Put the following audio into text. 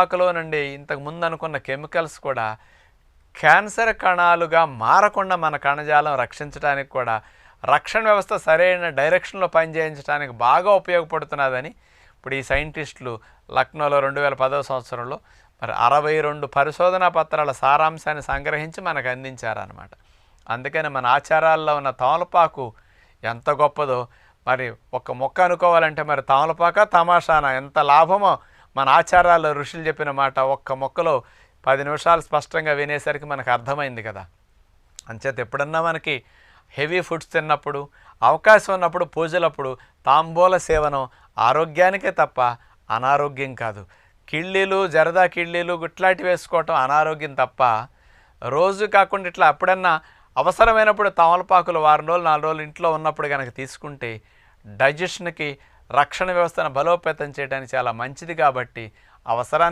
ఆకులోనండి ఇంతకుముందు అనుకున్న కెమికల్స్ కూడా క్యాన్సర్ కణాలుగా మారకుండా మన కణజాలం రక్షించడానికి కూడా రక్షణ వ్యవస్థ సరైన డైరెక్షన్లో పనిచేయించడానికి బాగా ఉపయోగపడుతున్నదని ఇప్పుడు ఈ సైంటిస్టులు లక్నోలో 2010వ సంవత్సరంలో మరి 62 పరిశోధనా పత్రాల సారాంశాన్ని సంగ్రహించి మనకు అందించారన్నమాట. అందుకని మన ఆచారాల్లో ఉన్న తమలపాకు ఎంత గొప్పదో మరి ఒక మొక్క అనుకోవాలంటే మరి తమలపాక తమాషానా ఎంత లాభమో మన ఆచారాల్లో ఋషులు చెప్పిన మాట ఒక్క మొక్కలో 10 నిమిషాలు స్పష్టంగా వినేసరికి మనకు అర్థమైంది కదా. అంచేత ఎప్పుడన్నా మనకి హెవీ ఫుడ్స్ తిన్నప్పుడు అవకాశం ఉన్నప్పుడు పూజలప్పుడు తాంబూల సేవనం ఆరోగ్యానికే తప్ప అనారోగ్యం కాదు. కిళ్ళీలు జరదా కిళ్ళీలు గుట్లాంటివి వేసుకోవటం అనారోగ్యం తప్ప రోజు కాకుండా ఇట్లా ఎప్పుడన్నా అవసరమైనప్పుడు తమలపాకులు 3 రోజులు 4 రోజులు ఇంట్లో ఉన్నప్పుడు కనుక తీసుకుంటే డైజెషన్కి రక్షణ వ్యవస్థను బలోపేతం చేయడానికి చాలా మంచిది. కాబట్టి అవసరానికి